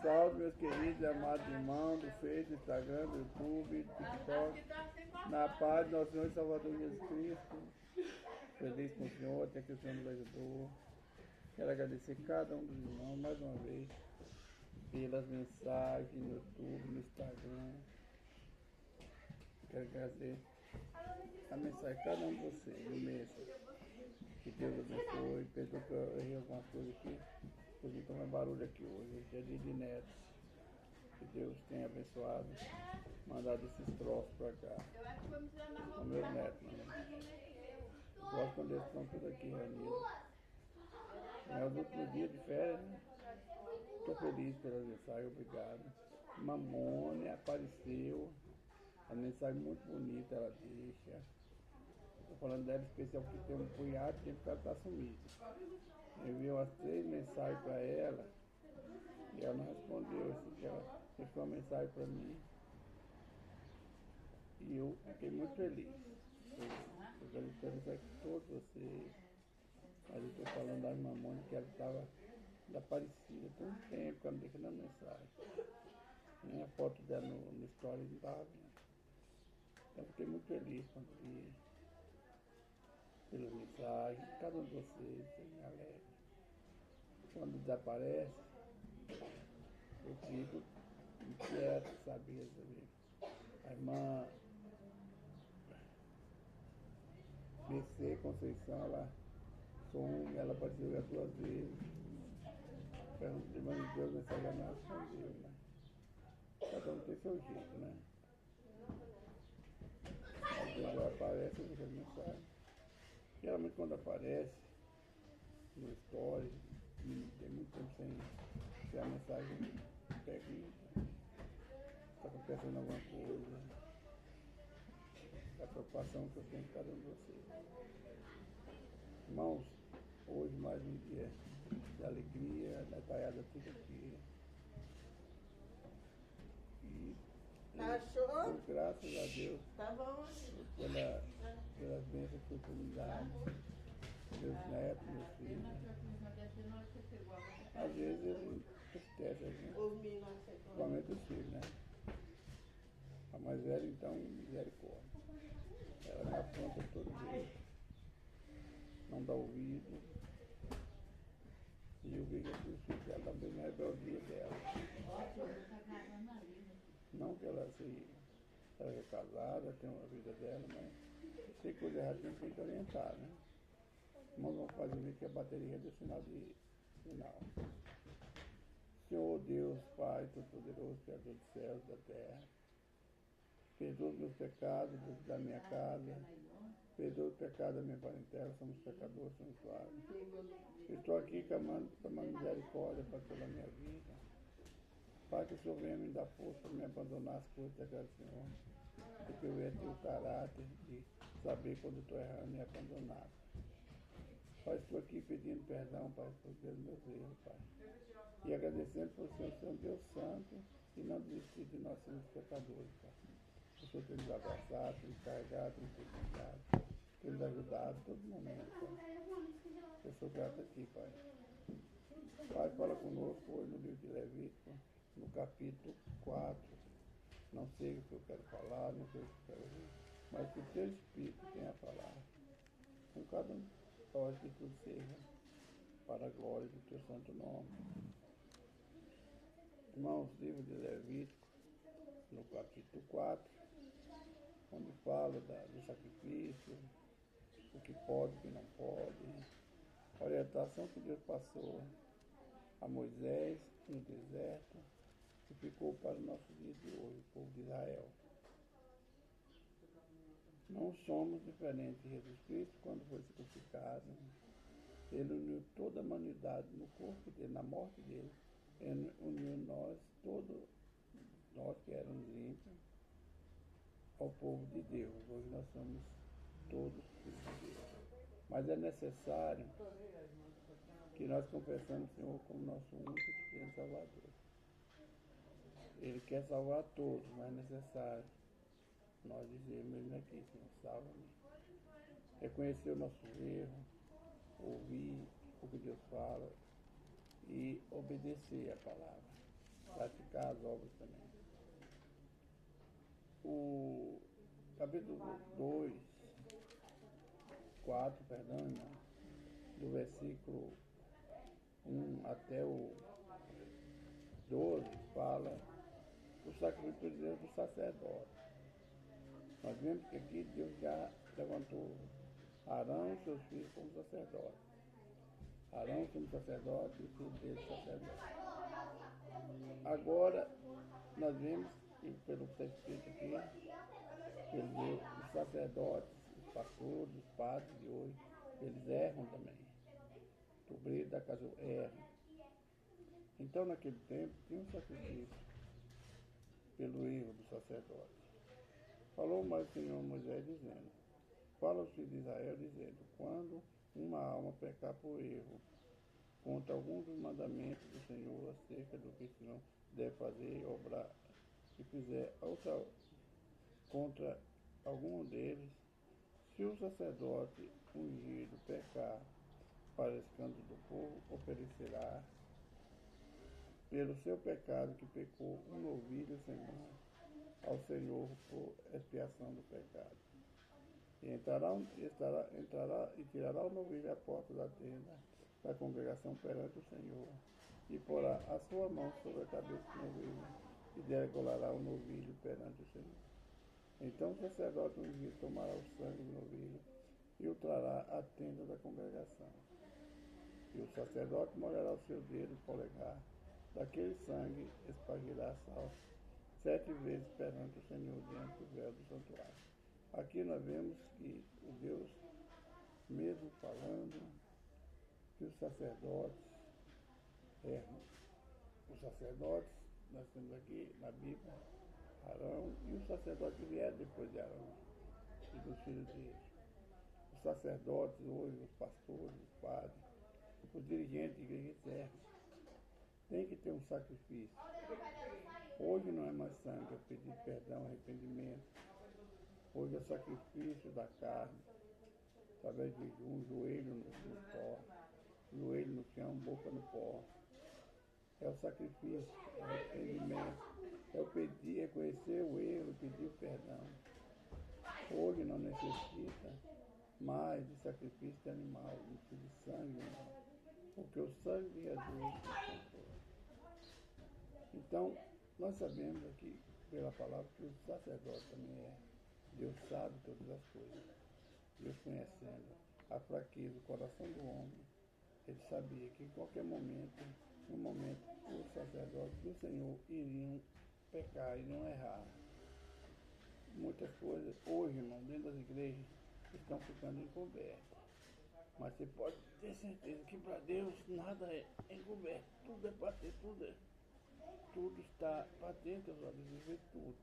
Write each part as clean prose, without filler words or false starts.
salve, meus queridos e amados irmãos do Face, do Instagram, do YouTube, do TikTok. Na paz do nosso Senhor e Salvador Jesus Cristo. Feliz com o Senhor, até que o Senhor nos ajudou. Quero agradecer cada um dos irmãos mais uma vez pelas mensagens no YouTube, no Instagram. Quero agradecer a mensagem de cada um de vocês, imensa. Que Deus abençoe. Perdoa que eu errei algumas coisas aqui. Porque estou mais barulho aqui hoje. Hoje é dia de netos. Que Deus tenha abençoado, mandado esses troços para cá. São meus netos, né? Gosto quando eles estão todos aqui reunidos. É os últimos dias de férias, né? Estou feliz pela mensagem, obrigado. Mamone apareceu. A mensagem muito bonita ela deixa. Estou falando dela especial porque tem um punhado de tempo que ela está sumida. Eu enviei umas 3 mensagens para ela e ela não respondeu. Ela deixou uma mensagem para mim e eu fiquei muito feliz. Eu quero conversar com todos vocês. Mas eu estou falando da Mamone que ela estava desaparecida. Tem um tempo que ela não deixa na mensagem. Nem a foto dela no story não estava vendo. Então eu fiquei muito feliz quando vi pelas mensagens, cada um de vocês, me alegra. Quando desaparece, eu fico inquieto, saber. A irmã BC Conceição, ela some, ela apareceu já 2 vezes. Perguntei, mas Deus mensagem não respondeu, né? Cada um tem seu jeito, né? Às vezes ela aparece, eu deixo a mensagem. Geralmente quando aparece no story, tem muito tempo sem a mensagem técnica, está acontecendo alguma coisa. É a preocupação que eu tenho com cada um de vocês. Irmãos, hoje mais um dia de alegria, detalhada tudo aqui. E achou? graças a Deus Tá bom. pelas bênçãos que eu fui me dado, meus netos, meus filhos. Às vezes eles esquecem a gente, principalmente os filhos, né? A mais velha, então, misericórdia. Ela me aponta todo dia, não dá ouvido. E eu vejo que os filhos dela também na rebeldia dela. Não que ela é casada, tem uma vida dela, mas tem coisa errada que a gente tem que orientar, né? Irmãos, vamos fazer ver que a bateria deu sinal de final. Senhor Deus, Pai Todo-Poderoso, Criador dos céus e da terra, perdoa os meus pecados, da minha casa, perdoa os pecados da minha parentela, somos pecadores, somos falhos. Eu estou aqui clamando misericórdia para toda a minha vida. Pai, que o Senhor venha me dar força para me abandonar as coisas daquela Senhor, porque eu ia ter o caráter de saber quando estou errando e abandonar. Pai, estou aqui pedindo perdão, Pai, por Deus, meus erros, Pai. E agradecendo por o Senhor ser um Deus santo e não desistir de nós sermos pecadores, Pai. O Senhor tem nos abraçado, tem nos carregado, tem nos cuidado, tem nos ajudado em todo momento, Pai. Eu sou grato a Ti, Pai. Pai, fala conosco hoje no livro de Levítico, no capítulo 4. Não sei o que eu quero falar, não sei o que eu quero ouvir, mas que o Teu Espírito tenha a falar. Com cada um, pode que tudo seja para a glória do Teu santo nome. Irmãos, livro de Levítico, no capítulo 4, onde fala do sacrifício, o que pode, o que não pode, a orientação que Deus passou a Moisés no deserto, que ficou para o nosso dia de hoje, o povo de Israel. Não somos diferentes de Jesus Cristo quando foi crucificado. Ele uniu toda a humanidade no corpo dele, na morte dele. Ele uniu nós, todos nós que éramos ímpios, ao povo de Deus. Hoje nós somos todos filhos de Deus. Mas é necessário que nós confessamos o Senhor como nosso único e suficiente Salvador. Ele quer salvar todos, mas é necessário nós dizermos Ele aqui, Senhor, salva-me. Reconhecer o nosso erro, ouvir o que Deus fala e obedecer a palavra. praticar as obras também. O capítulo 2, 4, perdão, irmão, do versículo 1 até o 12, fala do sacrifício do sacerdote. Nós vemos que aqui Deus já levantou Arão e seus filhos como sacerdotes. Arão como sacerdote e o filho dele sacerdote. Agora, nós vemos, pelo que está escrito aqui, os sacerdotes, os pastores, os padres de hoje, eles erram também. O obreiro da casa erra. Então, naquele tempo, tinha um sacrifício pelo erro do sacerdote. Falou mais o Senhor Moisés dizendo, fala aos filhos de Israel dizendo, quando uma alma pecar por erro contra algum dos mandamentos do Senhor acerca do que se não deve fazer, obrar, e fizer outra contra algum deles, se o sacerdote ungido pecar para escândalo do povo, oferecerá pelo seu pecado que pecou um novilho ao Senhor por expiação do pecado. E entrará e tirará o novilho à porta da tenda da congregação perante o Senhor, e porá a sua mão sobre a cabeça do novilho, e degolará o novilho perante o Senhor. Então o sacerdote ungido tomará o sangue do novilho e o trará à tenda da congregação. E o sacerdote molhará o seu dedo polegar, daquele sangue espargirá sal 7 vezes perante o Senhor diante do véu do santuário. Aqui nós vemos que o Deus, mesmo falando, que os sacerdotes erram. Os sacerdotes, nós temos aqui na Bíblia, Arão e os sacerdotes que vieram depois de Arão e dos filhos dele. Os sacerdotes hoje, os pastores, os padres, os dirigentes de igreja erram. Tem que ter um sacrifício. Hoje não é mais sangue, é pedir perdão, arrependimento. Hoje é o sacrifício da carne, através de um joelho no pó, joelho no chão, boca no pó. É o sacrifício, é o arrependimento, é o pedir, é conhecer o erro e pedir o perdão. Hoje não necessita mais de sacrifício de animal, de sangue animal, porque o sangue de Jesus Então, nós sabemos aqui, pela palavra, que o sacerdote também é. Deus sabe todas as coisas. Deus conhecendo a fraqueza, o coração do homem, ele sabia que em qualquer momento, no momento, os sacerdotes do Senhor iriam pecar, iriam errar. Muitas coisas, hoje, irmão, dentro das igrejas, estão ficando encobertas. Mas você pode ter certeza que para Deus nada é encoberto, tudo é patente, tudo está patente aos olhos de ver tudo.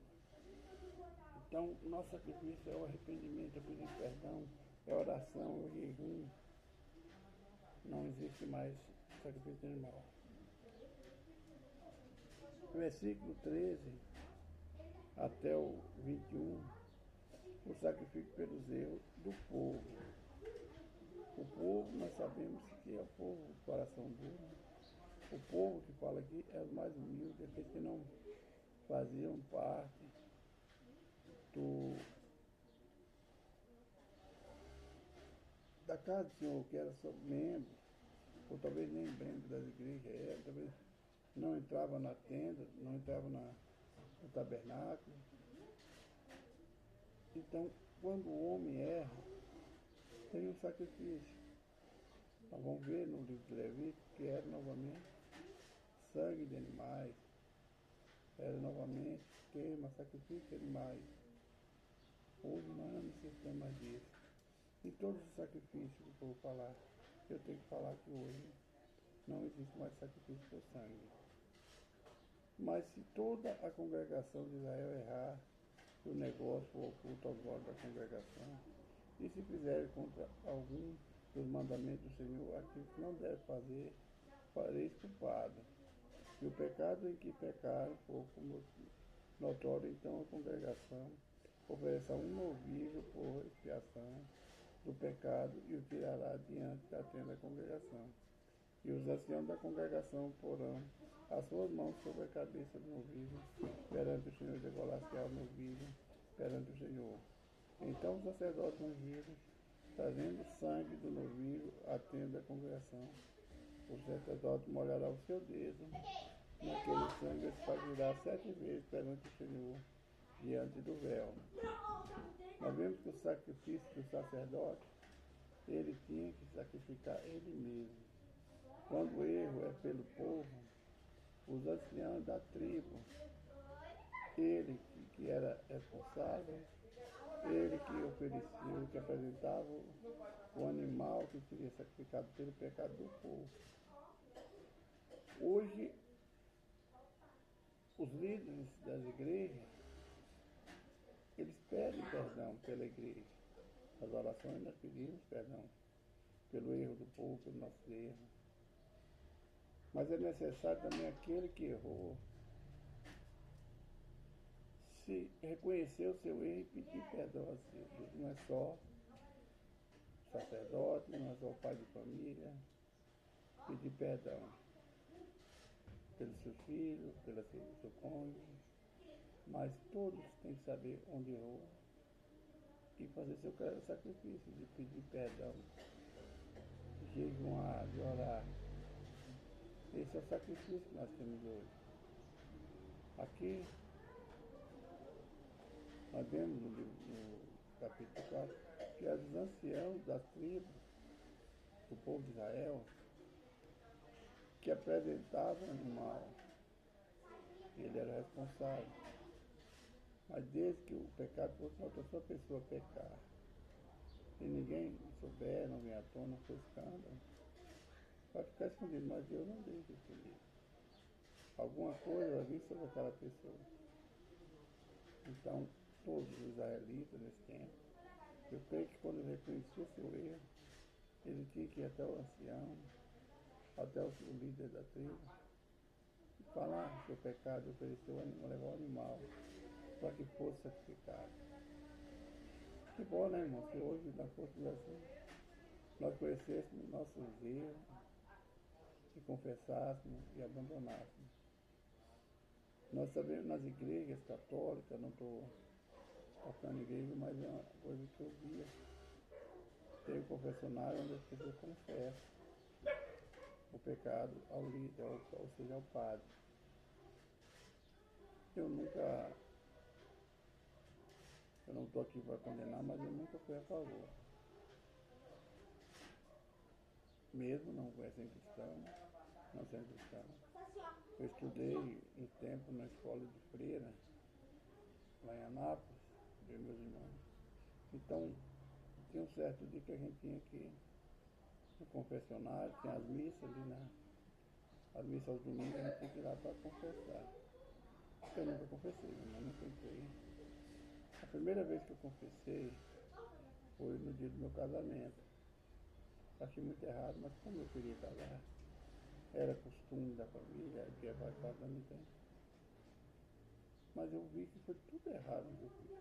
Então, nosso sacrifício é o arrependimento, é pedir perdão, é oração, é o jejum. Não existe mais sacrifício animal. Versículo 13 até o 21, o sacrifício pelos erros do povo. O povo, nós sabemos que é o povo do coração duro. O povo que fala aqui é os mais humildes, aqueles que não faziam parte da casa do Senhor, que era só membro, ou talvez nem membro das igrejas, talvez não entrava na tenda, não entrava no tabernáculo. Então, quando o homem erra, tem um sacrifício. Nós vamos ver no livro de Levítico que era novamente sangue de animais, era novamente queima, sacrifício de animais. Hoje nós não necessitamos mais disso. E todos os sacrifícios que eu vou falar, eu tenho que falar que hoje não existe mais sacrifício por sangue. Mas se toda a congregação de Israel errar, o negócio for oculto aos olhos da congregação, e se fizerem contra algum dos mandamentos do Senhor, aquilo que não deve fazer, fareis culpado. E o pecado em que pecaram for como notório, então a congregação oferecerá um novilho por expiação do pecado e o tirará diante da tenda da congregação. E os anciãos da congregação porão as suas mãos sobre a cabeça do novilho, perante o Senhor degolasse-á o novilho, perante o Senhor. Então os sacerdotes ungidos, trazendo o sangue do novilho à tenda da congregação, o sacerdote molhará o seu dedo naquele sangue, espargirá 7 vezes perante o Senhor, diante do véu. Nós vemos que o sacrifício do sacerdote, ele tinha que sacrificar ele mesmo. Quando o erro é pelo povo, os anciãos da tribo, ele que era responsável, ele que oferecia, que apresentava o animal que seria sacrificado pelo pecado do povo. Hoje, os líderes das igrejas, eles pedem perdão pela igreja. As orações nós pedimos perdão pelo erro do povo, pelo nosso erro. Mas é necessário também aquele que errou se reconhecer o seu erro e pedir perdão a Deus. Não é só o sacerdote, não é só o pai de família. Pedir perdão pelo seu filho, pelo seu cônjuge, mas todos têm que saber onde errou e fazer seu sacrifício de pedir perdão, de jejuar, de orar. Esse é o sacrifício que nós temos hoje. Aqui, nós vemos no capítulo 4 que os anciãos das tribos do povo de Israel que apresentavam o animal, ele era responsável. Mas desde que o pecado fosse uma outra pessoa pecar, e ninguém souber, não vem à tona, foi escândalo, vai ficar escondido, mas Deus não deixa escondido. Alguma coisa vai vir sobre aquela pessoa. Então, todos os israelitas nesse tempo, eu creio que quando ele reconhecia seu erro, ele tinha que ir até o ancião, até o líder da tribo, e falar seu pecado, oferecer o animal, levar o animal, para que fosse sacrificado. Que bom, né, irmão? Se hoje na consideração nós conhecêssemos nossos erros e confessássemos e abandonássemos. Nós sabemos nas igrejas católicas, não estou tocando em igreja, mas é uma coisa que eu via. Tem um confessionário onde as pessoas confessam o pecado ao líder, ou seja, ao padre. Eu não estou aqui para condenar, mas eu nunca fui a favor. Mesmo não sendo cristão, não sendo cristão. Eu estudei um tempo na escola de freira, lá em Anápolis, eu e meus irmãos. Então, tinha um certo dia que a gente tinha que ir no confessionário, tinha as missas ali as missas aos domingos, a gente tinha que ir lá para confessar. Eu nunca confessei, eu nunca entrei. A primeira vez que eu confessei foi no dia do meu casamento. Achei muito errado, mas como eu queria casar, era costume da família, que ia casando e tem. Mas eu vi que foi tudo errado no que eu fiz.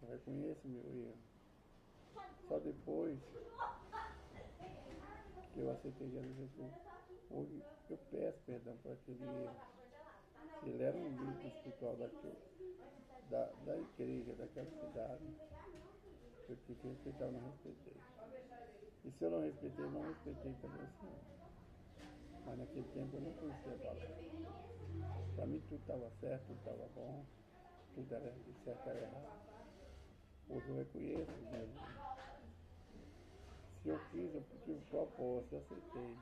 Eu reconheço meu erro. Só depois que eu aceitei Jesus, hoje eu peço perdão por aquele erro. Ele era um líder espiritual da igreja, daquela cidade. Eu tinha que respeitar, eu não respeitei. E se eu não respeitei, não respeitei também o Senhor. Mas naquele tempo eu não conhecia a palavra. Para mim tudo estava certo, tudo estava bom, tudo era certo, era errado. Hoje eu reconheço mesmo. Se eu fiz, eu tive propósito, eu aceitei.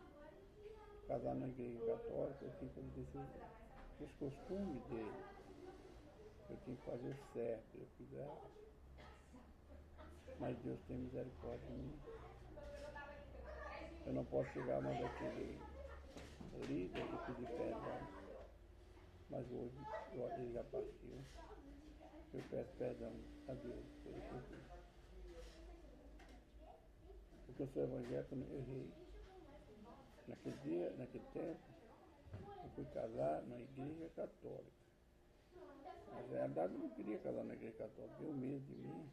Casar na igreja católica, eu tinha que fazer os costumes dele. Eu tinha que fazer o certo, eu fiz errado. Mas Deus tem misericórdia de mim. Eu não posso chegar mais aquele líder e pedir perdão. Mas hoje ele já partiu. Eu peço perdão a Deus pelo que eu fiz. Porque eu sou evangélico, eu errei. Naquele dia, naquele tempo, eu fui casar na igreja católica. Mas na verdade eu não queria casar na igreja católica, deu medo de mim.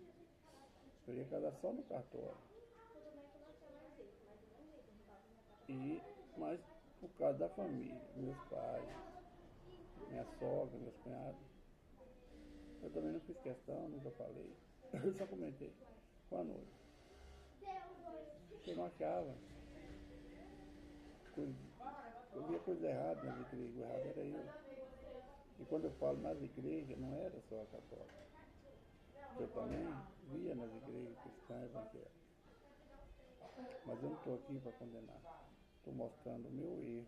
Eu queria casar só no cartório. Mas por causa da família, meus pais, minha sogra, meus cunhados. Eu também não fiz questão, nunca falei. Eu só comentei com a noiva. Eu não achava coisa, eu via coisa errada nas igrejas, o errado era eu. E quando eu falo nas igrejas, não era só a católica. Eu também via nas igrejas cristãs evangélicas. Mas eu não estou aqui para condenar. Estou mostrando o meu erro.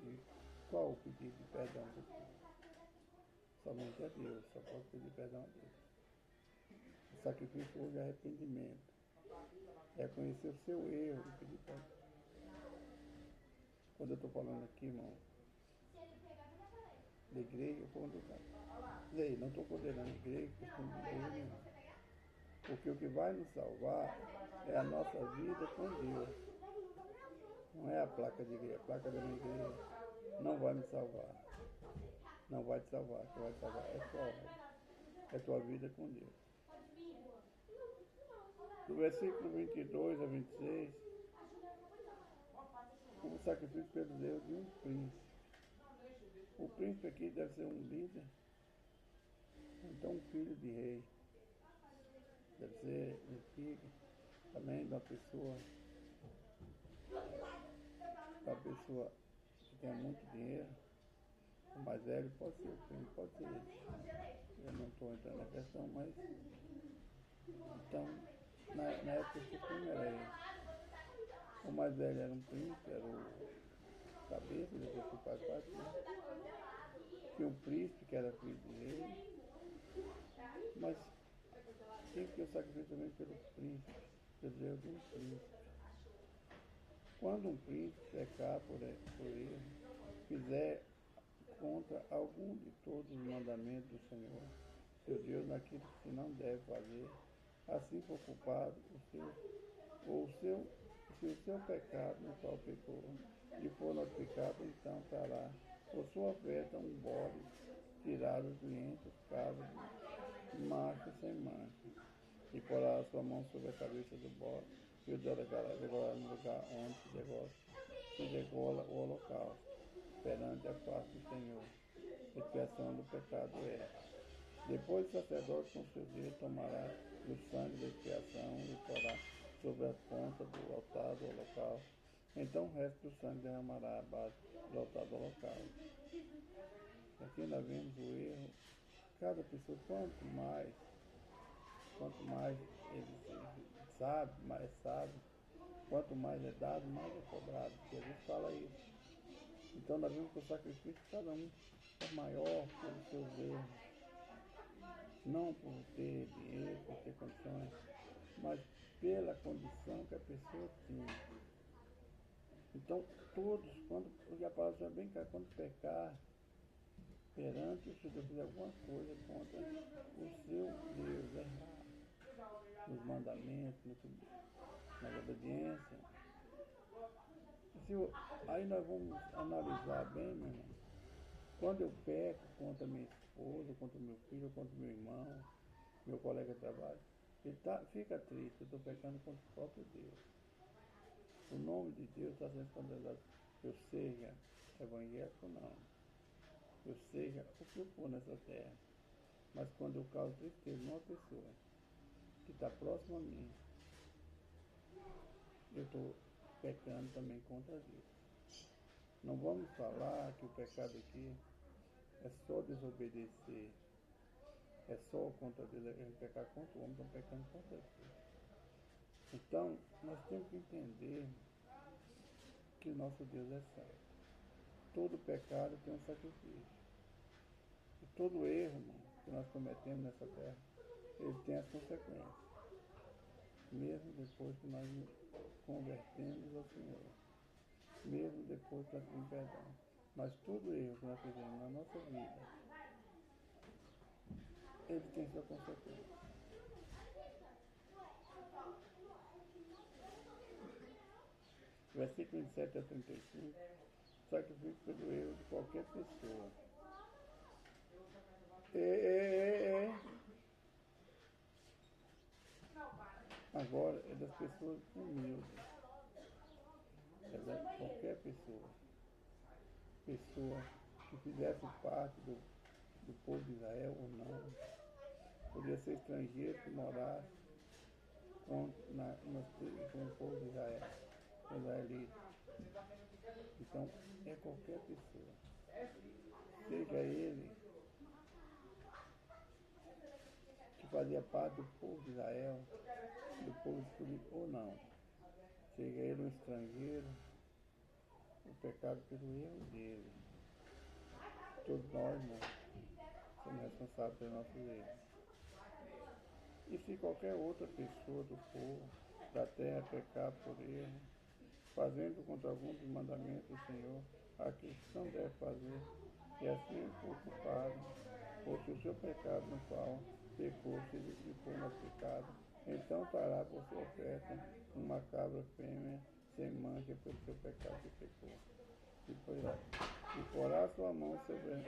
E qual o pedido de perdão do povo? Somente a Deus, só pode pedir perdão a Deus. O sacrifício hoje é arrependimento. É conhecer o seu erro e pedir perdão. Quando eu estou falando aqui, irmão, da igreja, eu estou condenando. Não estou condenando a igreja, questão de igreja nenhuma. Porque o que vai nos salvar é a nossa vida com Deus. Não é a placa de igreja. A placa da minha igreja não vai me salvar. Não vai te salvar. O que vai te salvar é sua obra. É tua vida com Deus. Do versículo 22 a 26, o sacrifício pelo Deus de um príncipe. O príncipe aqui deve ser um líder, então um filho de rei. Deve ser um filho também de uma pessoa que tenha muito dinheiro. O mais velho pode ser o príncipe, pode ser ele. Eu não estou entrando na questão, mas então na época que o príncipe era ele. O mais velho era um príncipe, era o cabeça, depois que o pai partiu. Tinha um príncipe que era filho de rei, mas tinha que ter o sacrifício também pelo príncipe, pelo Deus de um príncipe. Quando um príncipe pecar por erro, fizer contra algum de todos os mandamentos do Senhor, seu Deus, naquilo que não deve fazer, assim for culpado se o seu pecado no qual pecou lhe for notificado, então trará por sua oferta um bode tirado de entre os cabos, macho sem mancha, e porá a sua mão sobre a cabeça do bode, e o degolará no lugar onde se degola o holocausto, perante a face do Senhor. Expiação do pecado é. Depois o sacerdote com seu dedo tomará do sangue da expiação e porá sobre as pontas do altar do holocausto. Então o resto do sangue derramará à base do altar do holocausto. Aqui nós vemos o erro. Cada pessoa, quanto mais ele sabe, mais sabe, quanto mais é dado, mais é cobrado. Jesus fala isso. Então nós vemos que o sacrifício de cada um é maior pelos seus erros. Não por ter dinheiro, por ter condições, mas pela condição que a pessoa tinha. Então, todos, e a palavra é bem clara, quando pecar perante o Senhor, fizer alguma coisa contra o seu Deus, errar nos mandamentos, na obediência. Aí nós vamos analisar bem, meu irmão. Quando eu peco contra minha esposa, contra meu filho, contra meu irmão, meu colega de trabalho, ele fica triste, eu estou pecando contra o próprio Deus. O nome de Deus está sendo escandalizado. Eu seja evangélico ou não. Eu seja o que eu for nessa terra. Mas quando eu causo tristeza numa pessoa que está próxima a mim, eu estou pecando também contra Deus. Não vamos falar que o pecado aqui é só desobedecer, é só contra Deus, é pecar contra o homem, estão pecando contra Deus. Então, nós temos que entender que o nosso Deus é santo. Todo pecado tem um sacrifício. E todo erro, irmão, que nós cometemos nessa terra, ele tem as consequências. Mesmo depois que nós nos convertemos ao Senhor. Mesmo depois que nós pedimos perdão. Mas todo erro que nós fizemos na nossa vida, ele tem sua consequência. Versículo 27 a 35, sacrifício pelo erro de qualquer pessoa. Agora é das pessoas humildes. qualquer pessoa que fizesse parte do povo de Israel ou não, podia ser estrangeiro que morasse com o povo de Israel, israelita. Então, é qualquer pessoa, seja ele que fazia parte do povo de Israel, do povo escolhido ou não, seja ele um estrangeiro, o pecado pelo erro dele. Todos nós, né, somos responsáveis pelos nossos erros. E se qualquer outra pessoa do povo da terra pecar por erro, fazendo contra algum dos mandamentos do Senhor, aquilo que não deve fazer, e assim for culpado, ou se o seu pecado no qual pecou se lhe for notificado, então trará por sua oferta uma cabra fêmea sem mancha pelo seu pecado que pecou. E porá sua mão sobre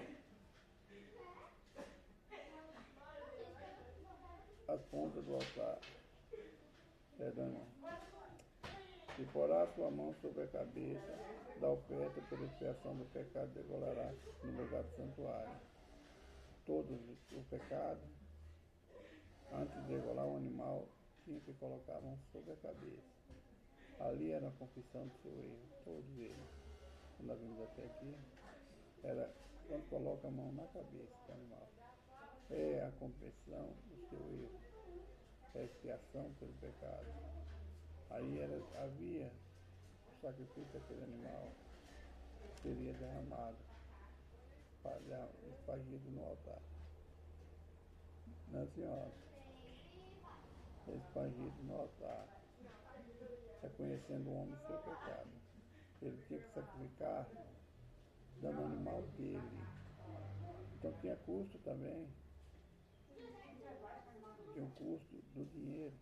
as pontas do altar. Perdão. E porá sua mão sobre a cabeça da oferta pela expiação do pecado, degolará no lugar do santuário. Todos o pecado, antes de degolar o animal, tinha que colocar a mão sobre a cabeça. Ali era a confissão do seu erro, todos eles. Quando nós vimos até aqui, era quando coloca a mão na cabeça do animal. É a confissão do seu erro, é a expiação pelo pecado. Aí havia o sacrifício daquele animal, seria derramado, espargido no altar. Não, senhora, espargido no altar, reconhecendo o homem seu pecado. Ele tinha que sacrificar dando o animal dele. Então tinha custo também, tinha um custo do dinheiro.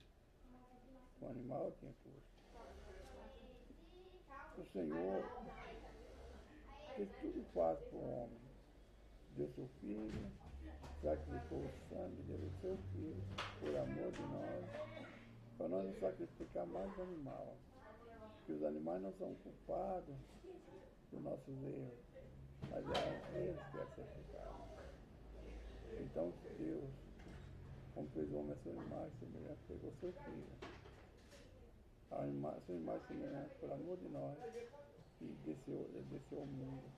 O animal tinha custo. O Senhor fez tudo fácil para o homem. Deu seu filho, sacrificou o sangue, deu o seu filho, por amor de nós, para nós não sacrificar mais o animal. Porque os animais não são culpados dos nossos erros, mas eram eles que eram sacrificados. Então Deus, como fez o homem a sua imagem semelhante, pegou seu filho. A sua imagem semelhante, por amor de nós, e desceu ao mundo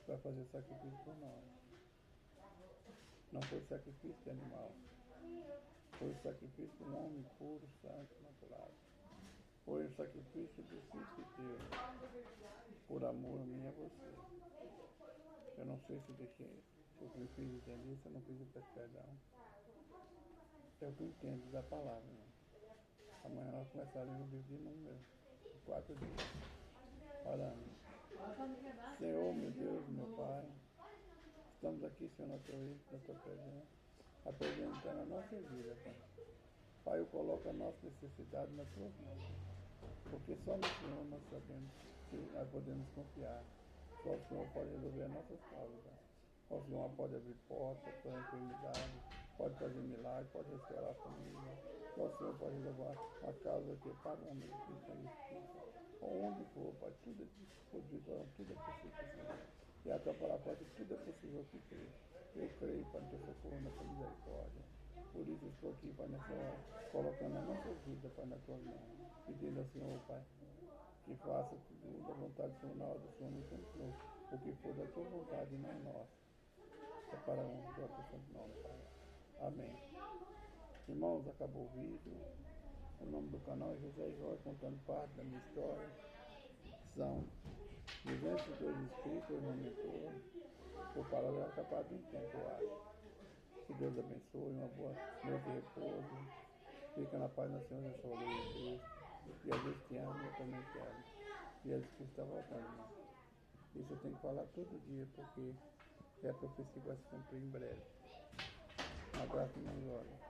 para fazer sacrifício por nós. Não foi sacrifício de animal, foi sacrifício de um homem puro, santo, imaculado. Foi o sacrifício do Filho de Deus, por amor a mim e a você. Eu não sei se eu me fiz entender, se eu não fiz o perdão. É o que eu entendo da palavra, né? Amanhã nós começaremos o livro de Números, 4 dias, orando. Senhor, meu Deus, meu Pai, estamos aqui, Senhor, na tua presença, apresentando a nossa vida, Pai. Pai, eu coloco a nossa necessidade nas tuas mãos, porque só no Senhor nós sabemos que nós podemos confiar. Só o Senhor pode resolver as nossas causas. Só o Senhor pode abrir portas para a enfermidade, pode fazer milagre, pode restaurar a família. Só o Senhor pode levar a causa que para o homem que está em justiça. Onde for, Pai, tudo é possível, Senhor. E a tua palavra, que tudo é possível que crê. Eu creio, Pai, no teu socorro, na tua misericórdia. Por isso eu estou aqui, Pai, nessa hora, colocando a nossa vida, Pai, nas tuas mãos. Pedindo ao Senhor, Pai, que faça tudo a vontade do Senhor na hora do Senhor no tempo. O que for da tua vontade, não é nossa. É para um do teu santo nome, Pai. Amém. Irmãos, acabou o vídeo. O nome do canal é José Jorge, contando parte da minha história. São 202 inscritos, eu não aumentou. Por palavra é capaz de um tempo, eu acho. Que Deus abençoe, uma boa noite de repouso. Fica na paz do Senhor, eu sou o Deus. E a Deus te ama, eu também te amo. E Jesus Cristo está voltando, irmão. Isso eu tenho que falar todo dia, porque é a profecia que vai se cumprir em breve. Um abraço e uma glória.